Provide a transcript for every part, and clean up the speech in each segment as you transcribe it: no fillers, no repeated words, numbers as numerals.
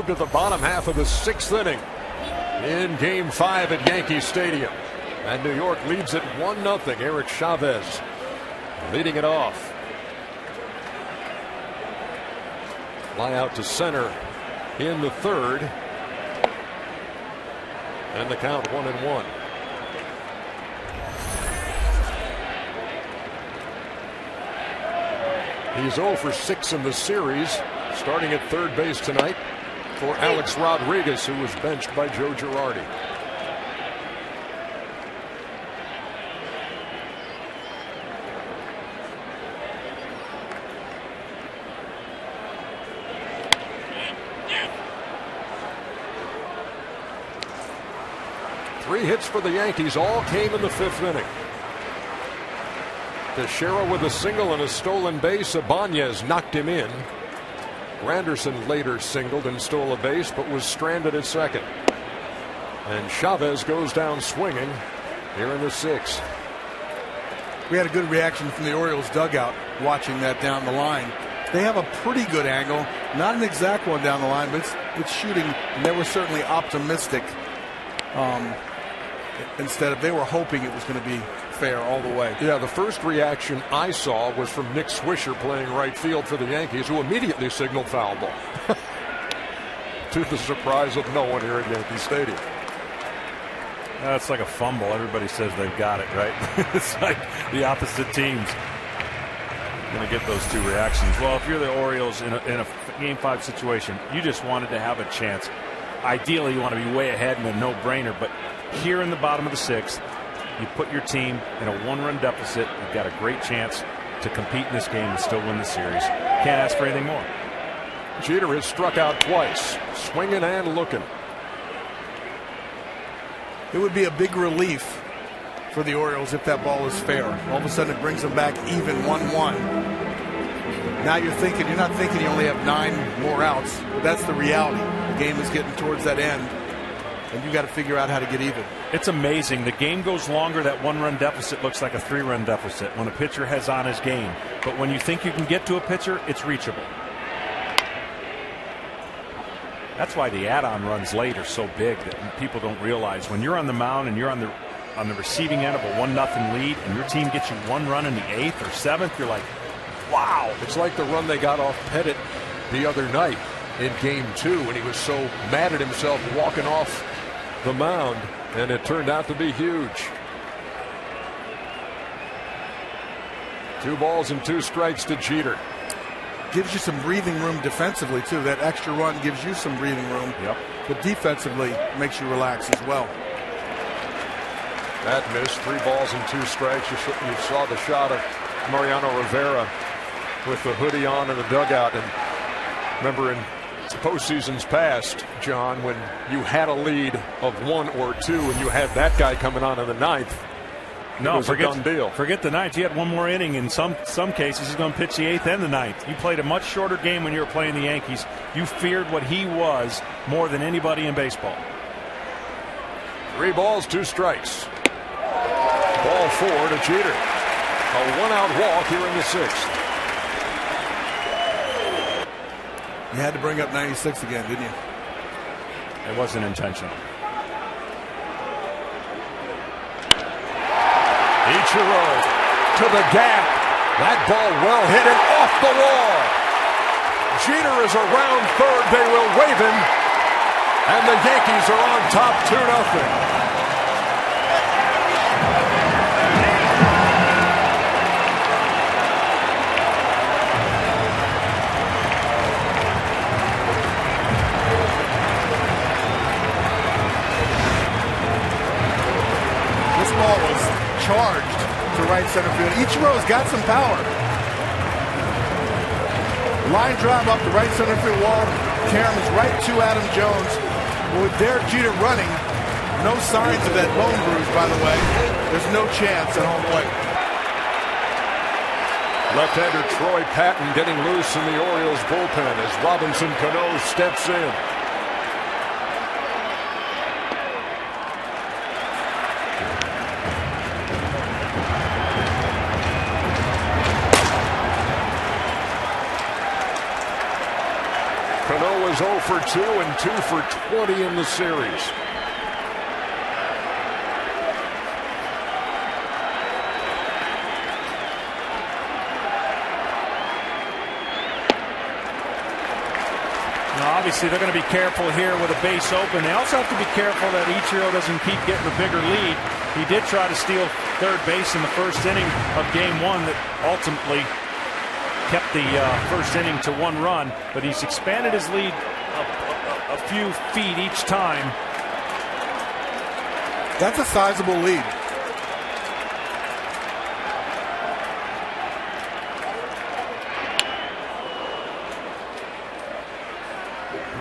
To the bottom half of the 6th inning in Game 5 at Yankee Stadium, and New York leads it 1-0. Eric Chavez leading it off. Fly out to center in the 3rd, and the count 1-1. He's 0 for 6 in the series, starting at 3rd base tonight for Alex Rodriguez, who was benched by Joe Girardi. Three hits for the Yankees, all came in the 5th inning. Teixeira with a single and a stolen base. Ibanez knocked him in. Granderson later singled and stole a base, but was stranded at second. And Chavez goes down swinging here in the 6th. We had a good reaction from the Orioles dugout watching that down the line. They have a pretty good angle, not an exact one down the line, but it's shooting, and they were certainly optimistic. Instead of, they were hoping it was going to be fair all the way. Yeah, the first reaction I saw was from Nick Swisher playing right field for the Yankees, who immediately signaled foul ball. To the surprise of no one here at Yankee Stadium. It's like a fumble. Everybody says they've got it, right? It's like the opposite teams going to get those two reactions. Well, if you're the Orioles in a Game 5 situation, you just wanted to have a chance. Ideally, you want to be way ahead and a no-brainer, but here in the bottom of the 6th, you put your team in a 1-run deficit. You've got a great chance to compete in this game and still win the series. Can't ask for anything more. Jeter has struck out twice, swinging and looking. It would be a big relief for the Orioles if that ball is fair. All of a sudden it brings them back even 1-1. Now you're not thinking you only have 9 more outs, but that's the reality. The game is getting towards that end, and you got to figure out how to get even. It's amazing. The game goes longer. That 1-run deficit looks like a 3-run deficit when a pitcher has on his game. But when you think you can get to a pitcher, it's reachable. That's why the add-on runs late are so big that people don't realize. When you're on the mound and you're on the receiving end of a 1-0 lead, and your team gets you 1 run in the 8th or 7th, you're like, wow. It's like the run they got off Pettit the other night in Game 2 when he was so mad at himself walking off the mound, and it turned out to be huge. 2 balls and 2 strikes to Jeter. Gives you some breathing room defensively too. That extra run gives you some breathing room. Yep. But defensively makes you relax as well. That missed. 3 balls and 2 strikes. You saw the shot of Mariano Rivera with the hoodie on in the dugout. And remember in postseasons past, John, when you had a lead of 1 or 2 and you had that guy coming on in the 9th. No, forget a done deal. Forget the 9th. You had 1 more inning. In some cases, he's going to pitch the 8th and the 9th. You played a much shorter game when you were playing the Yankees. You feared what he was more than anybody in baseball. 3 balls, 2 strikes. Ball 4 to Jeter. A 1-out walk here in the 6th. You had to bring up 96 again, didn't you? It wasn't intentional. Ichiro to the gap. That ball well hit and off the wall. Jeter is around third. They will wave him. And the Yankees are on top 2-0. Ball was charged to right center field. Ichiro's got some power. Line drive up the right center field wall. Karam is right to Adam Jones. With Derek Jeter running, no signs of that bone bruise, by the way. There's no chance at home plate. Left-hander Troy Patton getting loose in the Orioles bullpen as Robinson Cano steps in. Cano is 0 for 2 and 2 for 20 in the series. Obviously, they're going to be careful here with a base open. They also have to be careful that Ichiro doesn't keep getting a bigger lead. He did try to steal third base in the first inning of Game 1 that ultimately kept the first inning to 1 run, but he's expanded his lead a few feet each time. That's a sizable lead.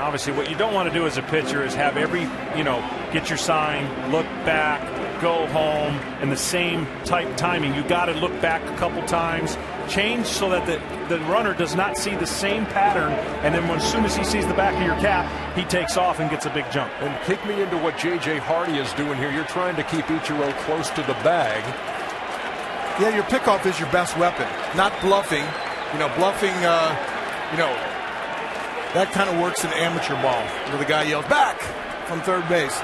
Obviously, what you don't want to do as a pitcher is have get your sign, look back, go home, and the same type timing. You got to look back a couple times, change so that the runner does not see the same pattern, and then as soon as he sees the back of your cap, he takes off and gets a big jump. And kick me into what J.J. Hardy is doing here. You're trying to keep Ichiro close to the bag. Yeah, your pickoff is your best weapon, not bluffing. Bluffing, that kind of works in amateur ball, where the guy yells back from third base.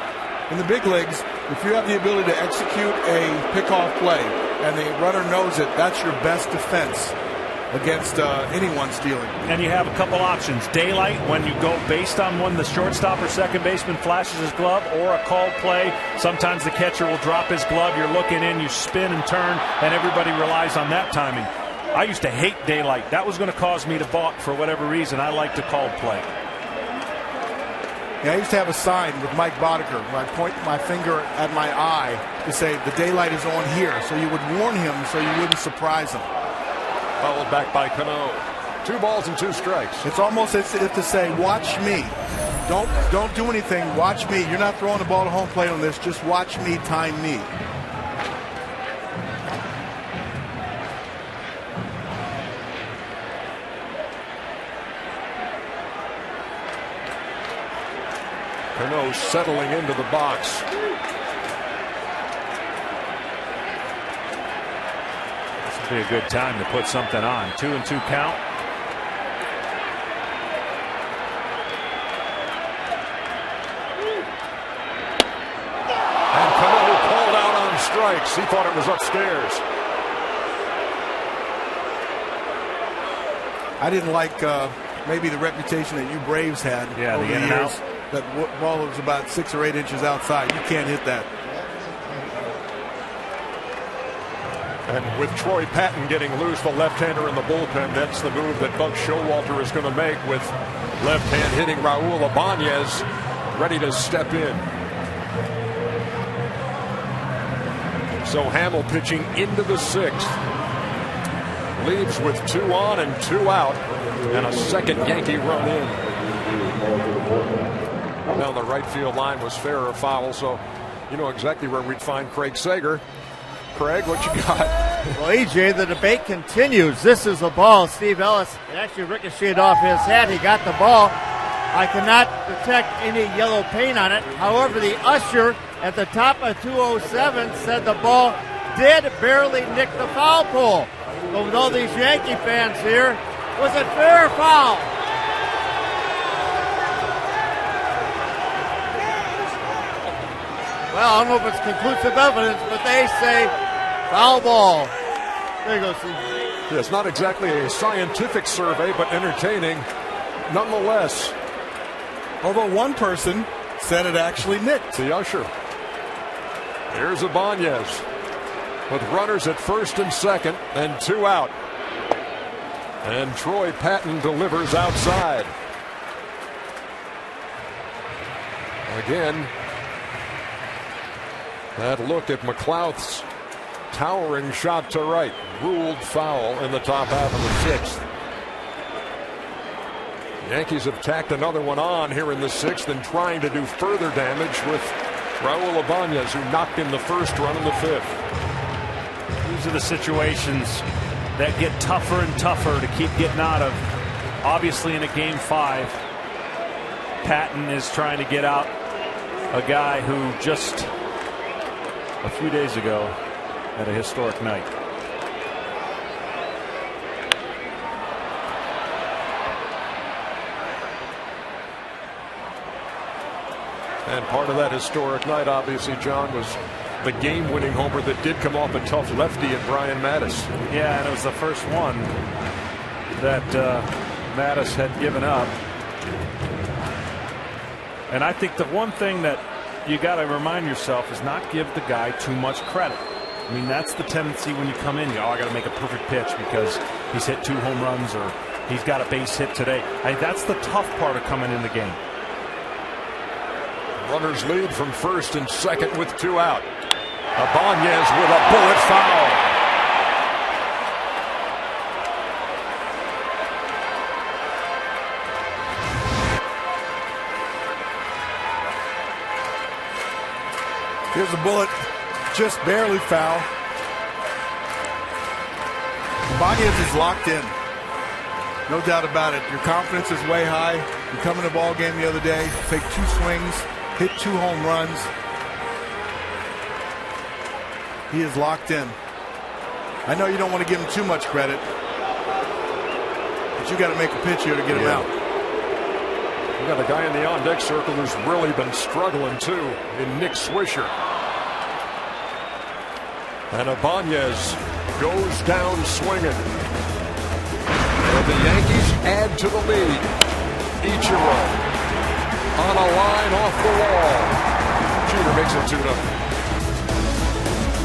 In the big leagues, if you have the ability to execute a pickoff play and the runner knows it, that's your best defense against anyone stealing. And you have a couple options. Daylight, when you go based on when the shortstop or second baseman flashes his glove, or a called play. Sometimes the catcher will drop his glove. You're looking in, you spin and turn, and everybody relies on that timing. I used to hate daylight. That was going to cause me to balk for whatever reason. I like to call play. Yeah, I used to have a sign with Mike Boddicker where I point my finger at my eye to say the daylight is on here, so you would warn him so you wouldn't surprise him. Followed back by Cano. 2 balls and 2 strikes. It's almost as if to say, watch me. Don't do anything. Watch me. You're not throwing the ball to home plate on this. Just watch me, time me. Cano settling into the box. This would be a good time to put something on. 2-2 count. And Cano called out on strikes. He thought it was upstairs. I didn't like maybe the reputation that you Braves had over the years. That ball was about 6 or 8 inches outside. You can't hit that. And with Troy Patton getting loose, the left-hander in the bullpen, that's the move that Buck Showalter is going to make, with left hand hitting Raul Ibanez ready to step in. So Hamill pitching into the 6th. Leaves with 2 on and 2 out, and a second Yankee run in. Now the right field line was fair or foul, so you know exactly where we'd find Craig Sager. Craig, what you got? Well, EJ, the debate continues. This is the ball. Steve Ellis, it actually ricocheted off his head. He got the ball. I cannot detect any yellow paint on it. However, the usher at the top of 207 said the ball did barely nick the foul pole. So with all these Yankee fans here, was it fair or foul? Well, I don't know if it's conclusive evidence, but they say foul ball. There you go, Steve. Yeah, it's not exactly a scientific survey, but entertaining nonetheless. Although one person said it actually nicked. The usher. Here's Ibanez with runners at first and second and 2 out. And Troy Patton delivers outside. Again, that look at McLouth's towering shot to right, ruled foul in the top half of the 6th. Yankees have tacked another one on here in the 6th and trying to do further damage with Raul Ibanez, who knocked in the first run in the 5th. These are the situations that get tougher and tougher to keep getting out of. Obviously, in a Game 5, Patton is trying to get out a guy who just a few days ago had a historic night. And part of that historic night, obviously, John, was the game-winning homer that did come off a tough lefty in Brian Mattis. Yeah, and it was the first one that Mattis had given up. And I think the one thing that you got to remind yourself is not give the guy too much credit. I mean, that's the tendency when you come in. I got to make a perfect pitch because he's hit 2 home runs or he's got a base hit today. That's the tough part of coming in the game. Runners lead from first and second with 2 out. Ibanez with a bullet foul. Here's a bullet, just barely foul. Ibanez is locked in. No doubt about it. Your confidence is way high. You come in the ball game the other day, take 2 swings, hit 2 home runs. He is locked in. I know you don't want to give him too much credit, but you got to make a pitch here to get him out. We got a guy in the on-deck circle who's really been struggling too, in Nick Swisher. And Ibanez goes down swinging. And the Yankees add to the lead. Ichiro on a line off the wall. Jeter makes it 2-0.